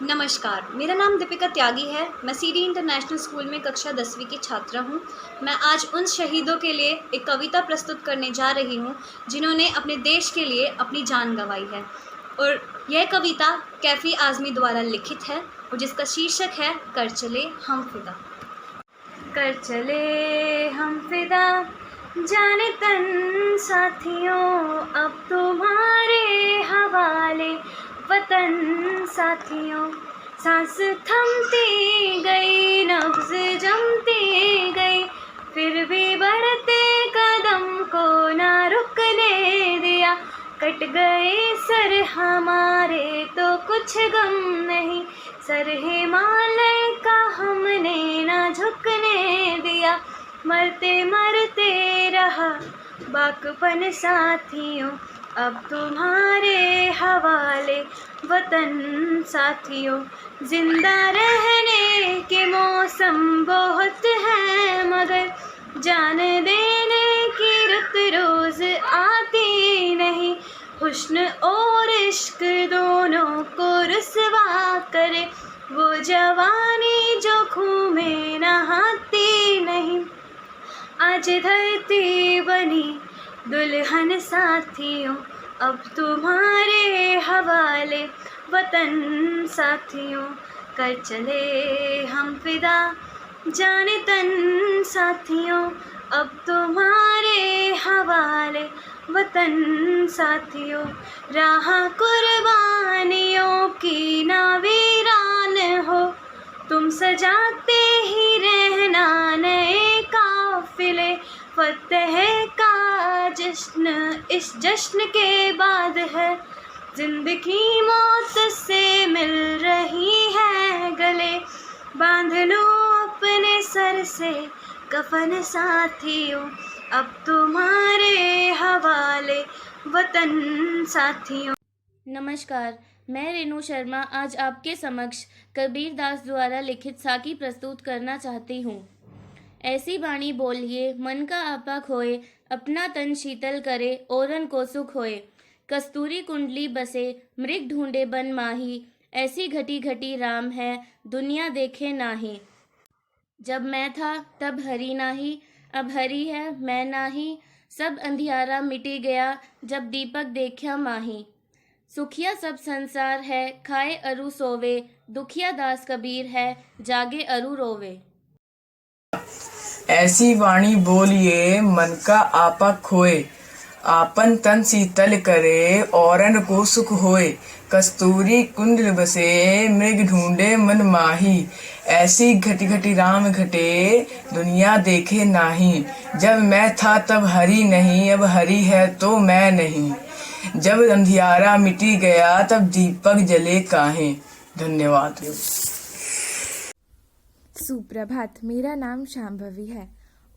नमस्कार, मेरा नाम दीपिका त्यागी है। मैं सीडी इंटरनेशनल स्कूल में कक्षा 10वीं की छात्रा हूँ। मैं आज उन शहीदों के लिए एक कविता प्रस्तुत करने जा रही हूँ, जिन्होंने अपने देश के लिए अपनी जान गंवाई है। और यह कविता कैफ़ी आज़मी द्वारा लिखित है और जिसका शीर्षक है कर चले हम फिदा। कर चले हम फिदा जाने तन साथियों, अब तुम्हारे हवाले वतन साथियों। सांस थमती गई, नब्ज़ जमती गई, फिर भी बढ़ते कदम को ना रुकने दिया। कट गए सर हमारे तो कुछ गम नहीं, सर हिमालय का हमने ना झुकने दिया। मरते मरते रहा बाकपन साथियों, अब तुम्हारे हवाले वतन साथियों। जिंदा रहने के मौसम बहुत हैं, मगर जान देने की रुत रोज आती नहीं। हुस्न और इश्क दोनों को रुसवा करे वो जवानी जो खून में नहाती नहीं। आज धरती बनी दुल्हन साथियों, अब तुम्हारे हवाले वतन साथियों। कर चले हम फिदा जाने तन साथियों, अब तुम्हारे हवाले वतन साथियों। राह कुर्बानियों की ना वीरान हो, तुम सजाते ही रहना नए काफिले। फतेह का जश्न इस जश्न के बाद है, जिंदगी मौत से मिल रही है गले। बांध लो अपने सर से कफन साथियों, अब तुम्हारे हवाले वतन साथियों। नमस्कार, मैं रेणु शर्मा आज आपके समक्ष कबीर दास द्वारा लिखित साकी प्रस्तुत करना चाहती हूँ। ऐसी वाणी बोलिए मन का आपा खोए, अपना तन शीतल करे औरन को सुख होए। कस्तूरी कुंडली बसे मृग ढूंढे बन माही, ऐसी घटी घटी राम है दुनिया देखे नाही। जब मैं था तब हरि नाही, अब हरि है मैं नाही। सब अंधियारा मिटी गया जब दीपक देखा माही। सुखिया सब संसार है खाए अरु सोवे, दुखिया दास कबीर है जागे अरु रोवे। ऐसी वाणी बोलिए मन का आपा खोए, आपन तन शीतल करे औरन को सुख होए। कस्तूरी कुंडल बसे मृग ढूंढे मन माही, ऐसी घटी घटी राम घटे दुनिया देखे नाही। जब मैं था तब हरि नहीं, अब हरि है तो मैं नहीं। जब अंधियारा मिटी गया तब दीपक जले काहे। धन्यवाद। सुप्रभात, मेरा नाम शांभवी है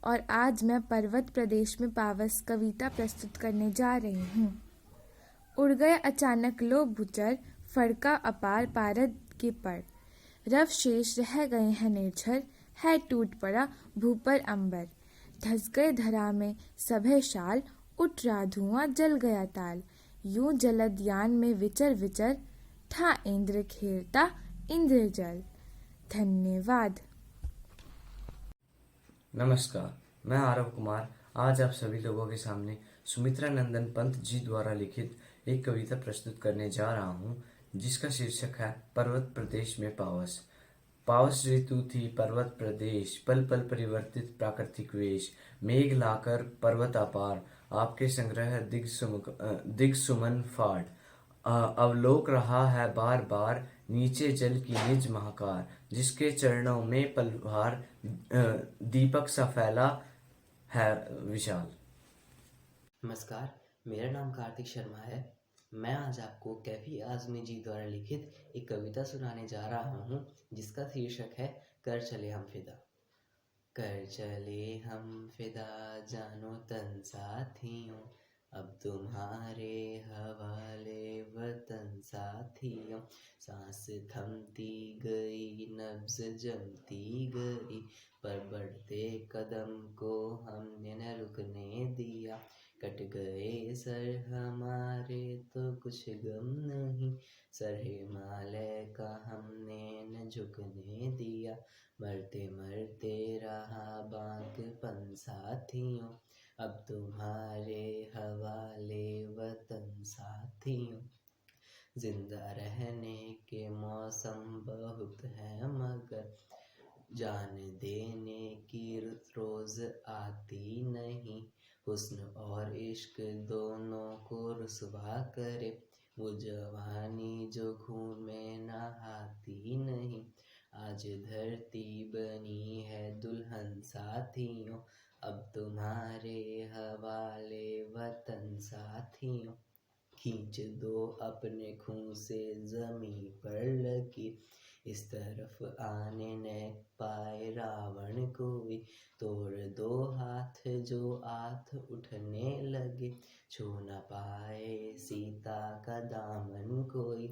और आज मैं पर्वत प्रदेश में पावस कविता प्रस्तुत करने जा रही हूँ। उड़ गए अचानक लो भूचर, फड़का अपार पारद के पर। रव शेष रह गए हैं निर्झर, है टूट पड़ा भू पर अंबर। धस गए धरा में सभे शाल, उठ रहा धुआं जल गया ताल। यूं जलद यान में विचर विचर, था इंद्र खेलता इंद्र जल। धन्यवाद। नमस्कार, मैं आरव कुमार आज आप सभी लोगों के सामने सुमित्रा नंदन पंत जी द्वारा लिखित एक कविता प्रस्तुत करने जा रहा हूँ, जिसका शीर्षक है पर्वत प्रदेश में पावस। पावस ऋतु थी पर्वत प्रदेश, पल पल परिवर्तित प्राकृतिक वेश। मेघ लाकर पर्वत अपार, आपके संग्रह दिग सुमन फाड़। अवलोक रहा है बार बार, नीचे जल की निज महाकार। जिसके चरणों में पलवार, दीपक सा फैला है विशाल। नमस्कार, मेरा नाम कार्तिक शर्मा है। मैं आज आपको कैफी आज़मी जी द्वारा लिखित एक कविता सुनाने जा रहा हूँ, जिसका शीर्षक है कर चले हम फिदा। कर चले हम फिदा जानो तन साथियों, अब तुम्हारे हवाले वतन साथियों। सांस थमती गई, नब्ज जमती गई, पर बढ़ते कदम को हमने न रुकने दिया। कट गए सर हमारे तो कुछ गम नहीं, सर हिमालय का हमने न झुकने दिया, मरते मरते रहा बांकपन साथियों, अब तुम्हारे हवाले वतन साथियों। जिंदा रहने के मौसम बहुत है मगर जान देने की रोज आती नहीं, हुस्न और इश्क दोनों को रुसवा करे, वो जवानी जो खून में नहाती नहीं, आज धरती बनी है दुल्हन साथियों, अब तुम्हारे हवाले वतन साथियों। खींच दो अपने खून से जमी पर लकीर, इस तरफ आने न पाए रावण कोई, तोड़ दो हाथ जो आथ उठने लगे, छू न पाए सीता का दामन कोई,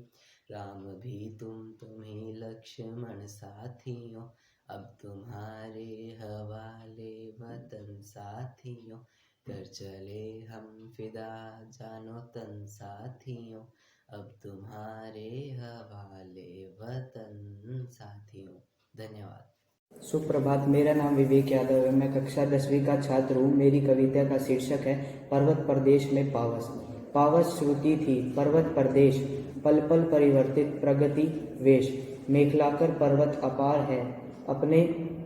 राम भी तुम ही लक्ष्मण साथियों, अब तुम्हारे हवाले वतन साथियों, कर चले हम फिदा जानो तन साथियों, अब तुम्हारे हवाले वतन साथियों। धन्यवाद। सुप्रभात। मेरा नाम विवेक यादव है। मैं कक्षा 10वीं का छात्र हूँ। मेरी कविता का शीर्षक है पर्वत प्रदेश में पावस। पावस श्रुति थी पर्वत प्रदेश, पल पल परिवर्तित प्रगति वेश, मेखलाकर पर्वत अपार है, अपने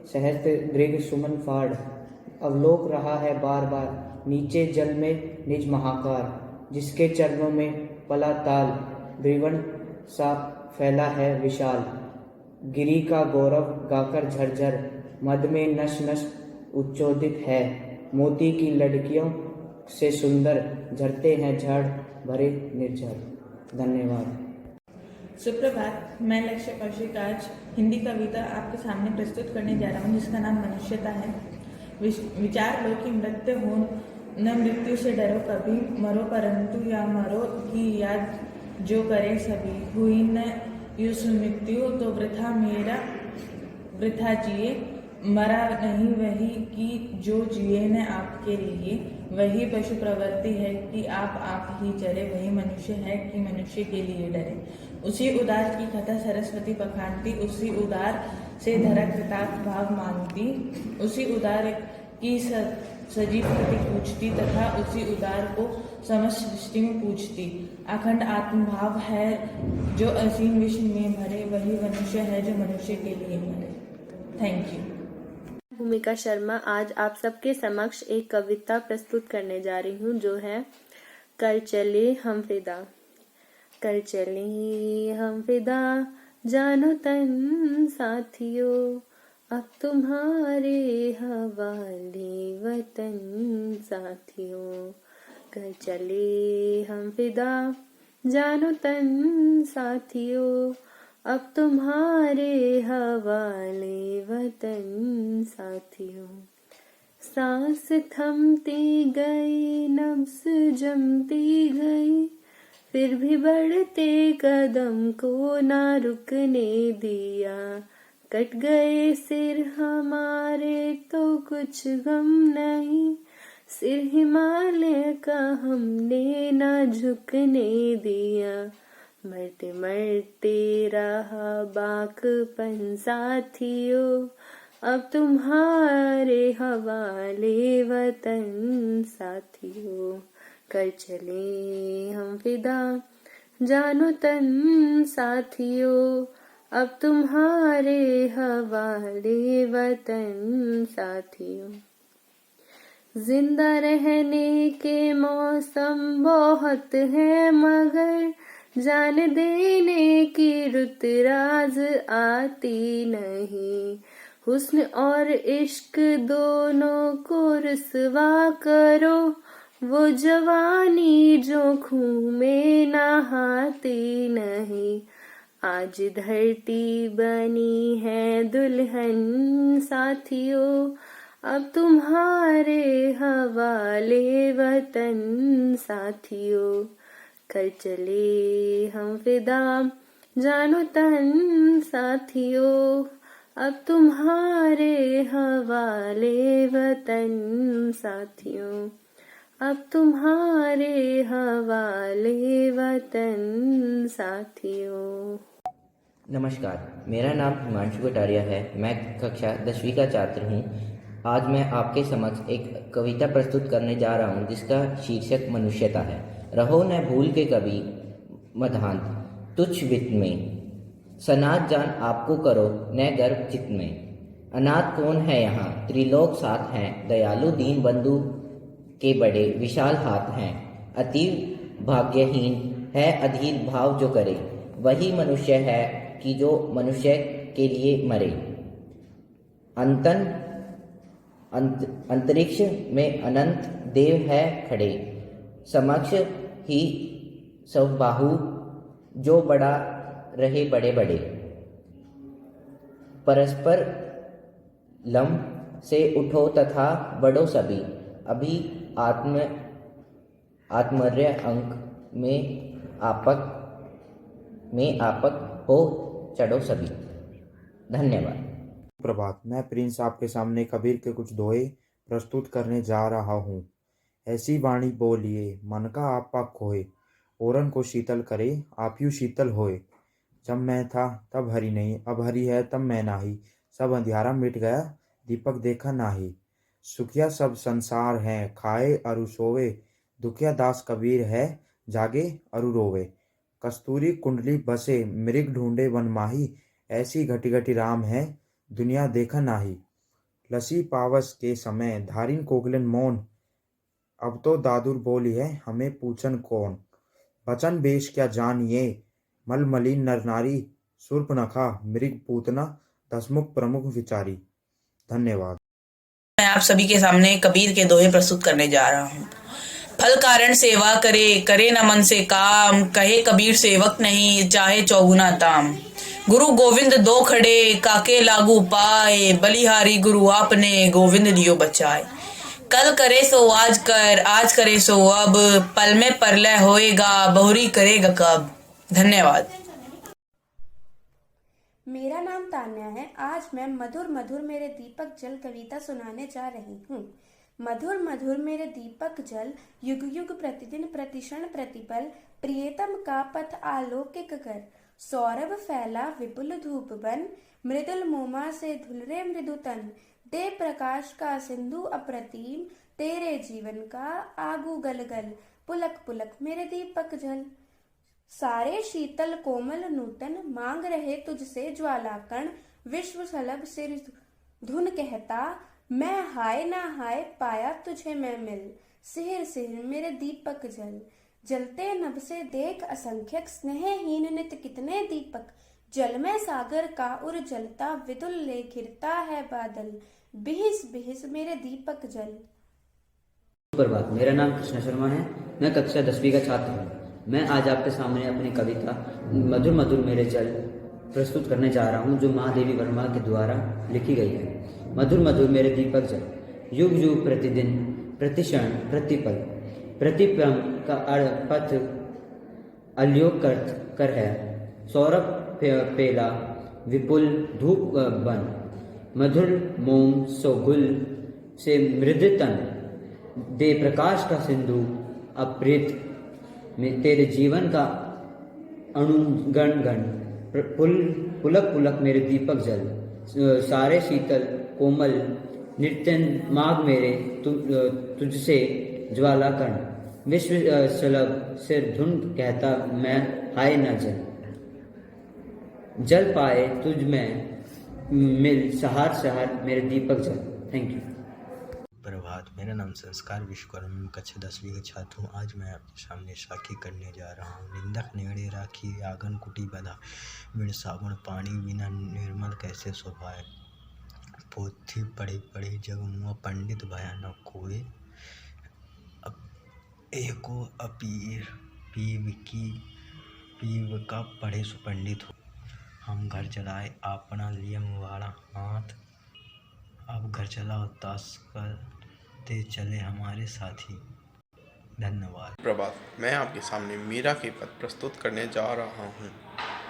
सहस्त्र दृढ़ सुमन फाड़, अवलोक रहा है बार बार नीचे जल में निज महाकार, जिसके चरणों में पला ताल द्रिवण सा फैला है विशाल, गिरी का गौरव गाकर झरझर मद में नश नश उच्चोदित है, मोती की लड़कियों से सुंदर झरते हैं झड़ भरे निर्झर। धन्यवाद। सुप्रभात। मैं लक्ष्य कौशिक आज हिंदी कविता आपके सामने प्रस्तुत करने जा रहा हूँ, जिसका नाम मनुष्यता है। विचार लो कि मृत्यु हो न मृत्यु से डरो कभी, मरो परंतु या मरो की याद जो करे सभी, हुई न युस मृत्यु तो वृथा मेरा वृथा जिए, मरा नहीं वही कि जो जिए न आपके लिए, वही पशु प्रवृत्ति है कि आप ही चरे, वही मनुष्य है कि मनुष्य के लिए डरे। उसी उदार की कथा सरस्वती बखानती, उसी उदार से धरा कृतार्थ भाव मांगती, उसी उदार की सजीव प्रति पूछती तथा उसी उदार को समस्त सृष्टि में पूछती। अखंड आत्मभाव है जो असीम विश्व में भरे, वही मनुष्य है जो मनुष्य के लिए मरे। Thank you. भूमिका शर्मा आज आप सबके समक्ष एक कविता प्रस्तुत करने जा रही हूँ, जो है कर चले हम फिदा। कर चले हम फिदा जानो तन साथियों, अब तुम्हारे हवाले वतन साथियों। कर चले हम फिदा जानो तन साथियों, अब तुम्हारे हवाले वतन साथियों। सांस थमती गई, नब्ज जमती गई, फिर भी बढ़ते कदम को ना रुकने दिया। कट गए सिर हमारे तो कुछ गम नहीं, सिर हिमालय का हमने ना झुकने दिया। मरते मरते रहा बांकपन साथियों, अब तुम्हारे हवाले वतन साथियों। कर चले हम फिदा जानो तन साथियों, अब तुम्हारे हवाले वतन साथियों। जिंदा रहने के मौसम बहुत है मगर जान देने की रुत राज आती नहीं। हुस्न और इश्क दोनों को रुसवा करो, वो जवानी जो खून में नहाती नहीं। आज धरती बनी है दुल्हन साथियों, अब तुम्हारे हवाले वतन साथियों। कर चले हम फिदा जानो तन साथियों, अब तुम्हारे हवाले वतन साथियों। अब तुम्हारे हवाले वतन साथियों। नमस्कार, मेरा नाम हिमांशु कटारिया है। मैं कक्षा 10वीं का छात्र हूँ। आज मैं आपके समक्ष एक कविता प्रस्तुत करने जा रहा हूँ जिसका शीर्षक मनुष्यता है। रहो न भूल के कभी मधांत तुच्छ वित्त में, सनात जान आपको करो न गर्व चित्त में। अनाथ कौन है यहाँ त्रिलोक साथ हैं, दयालु दीन बंधु के बड़े विशाल हाथ हैं। अति भाग्यहीन है अधीर भाव जो करे, वही मनुष्य है कि जो मनुष्य के लिए मरे। अंतरिक्ष में अनंत देव है खड़े, समक्ष ही सब बाहु जो बड़ा रहे बड़े बड़े। परस्पर लंब से उठो तथा बढ़ो सभी, अभी आत्मर्य अंक में आपक हो चढ़ो सभी। धन्यवाद। प्रभात, मैं प्रिंस आपके सामने कबीर के कुछ दोहे प्रस्तुत करने जा रहा हूँ। ऐसी वाणी बोलिए मन का आपा खोए, औरन को शीतल करे आप यूं शीतल होए। जब मैं था तब हरि नहीं, अब हरि है तब मैं नाही, सब अंधियारा मिट गया दीपक देखा नाही। सुखिया सब संसार हैं खाए अरु सोवे, दुखिया दास कबीर है जागे अरु रोवे। कस्तूरी कुंडली बसे मृग ढूंढे वन माही, ऐसी घटी घटी राम है दुनिया देखा नाही। लसी पावस के समय धारिन कोकिलन मौन, अब तो दादुर बोली है हमें पूछन कौन। बचन बेश क्या जानिए मलमलिन नर नारी, शूर्पणखा मृग पूतना दसमुख प्रमुख विचारी। धन्यवाद। मैं आप सभी के सामने कबीर के दोहे प्रस्तुत करने जा रहा हूँ। फल कारण सेवा करे, करे न मन से काम, कहे कबीर सेवक नहीं चाहे चौगुना दाम। गुरु गोविंद दो खड़े काके लागू पाए, बलिहारी गुरु आपने गोविंद लियो बचाए। कल करे सो आज कर, आज करे सो अब, पल में परलय होएगा बहुरी करेगा कब। धन्यवाद। मेरा नाम तान्या है। आज मैं मधुर मधुर मेरे दीपक जल कविता सुनाने जा रही हूँ। मधुर मधुर मेरे दीपक जल, युग युग प्रतिदिन प्रतिक्षण प्रतिपल, प्रियतम का पथ आलोकिक कर। सौरभ फैला विपुल धूप बन, मृदुल मोमा से धुलरे मृदु तन। दे प्रकाश का सिंधु अप्रतिम, तेरे जीवन का आगू गलगल। पुलक पुलक मेरे दीपक जल, सारे शीतल कोमल नूतन, मांग रहे तुझसे ज्वाला कण। विश्व सलभ सिर धुन कहता, मैं हाय ना हाय पाया तुझे मैं मिल। सिहर सिहर मेरे दीपक जल, जलते नभ से देख असंख्यक, स्नेहहीन नित कितने दीपक। जल में सागर का उर जलता, विदुल ले घिरता है बादल। बिहिस बिहिस मेरे दीपक जल। सुप्रभात, मेरा नाम कृष्ण शर्मा है। मैं कक्षा 10वीं का छात्र हूँ। मैं आज आपके सामने अपनी कविता मधुर मधुर मेरे जल प्रस्तुत करने जा रहा हूँ, जो महादेवी वर्मा के द्वारा लिखी गई है। मधुर मधुर मेरे दीपक जल, युग युग प्रतिदिन प्रतिक्षण प्रतिपल, प्रतिपम का पथ अल्योग कर है। सौरभ पेला विपुल धूप बन, मधुर मोम सोगुल से मृद तन। दे प्रकाश का सिंधु अप्रीत में, तेरे जीवन का अणुगण गण। पुलक पुलक मेरे दीपक जल, सारे शीतल कोमल नित्यन माग मेरे तुझसे ज्वाला कर्ण। विश्व सलभ सिर धुन कहता, मैं हाय न जल। जल पाए तुझ में मिल सहार सहार मेरे दीपक जल। Thank you. प्रभात, मेरा नाम संस्कार विश्वकर्मा, मैं कक्षा 10वीं का छात्र हूँ। आज मैं आपके सामने साखी करने जा रहा हूँ। निंदक नेड़े राखी आंगन कुटी बधा, बिन साबुन पानी बिना निर्मल कैसे शोभाए। पोथी पढ़े पढ़े जग मुआ, पंडित भया न कोय। एको अपीर पीव का पढ़े सुपंडित हो। हम घर चलाए अपना लियम वाला हाथ, अब घर चलाओ ताश करते चले हमारे साथी। धन्यवाद। प्रभात, मैं आपके सामने मीरा के पद प्रस्तुत करने जा रहा हूँ।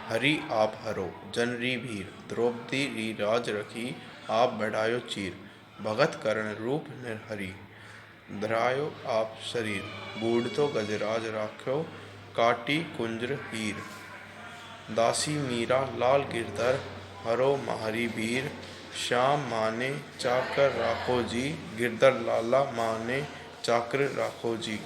हरि आप हरो जनरी भीर, द्रौपदी री राज रखी आप बढ़ायो चीर। भगत करण रूप निर्हरी, धरायो आप शरीर, बूढ़ तो गजराज राख्यो, काटी कुंजर हीर। दासी मीरा लाल गिरधर, हरो महरी वीर, श्याम माने चाकर राखो जी, गिरधर लाला माने चाकर राखो जी।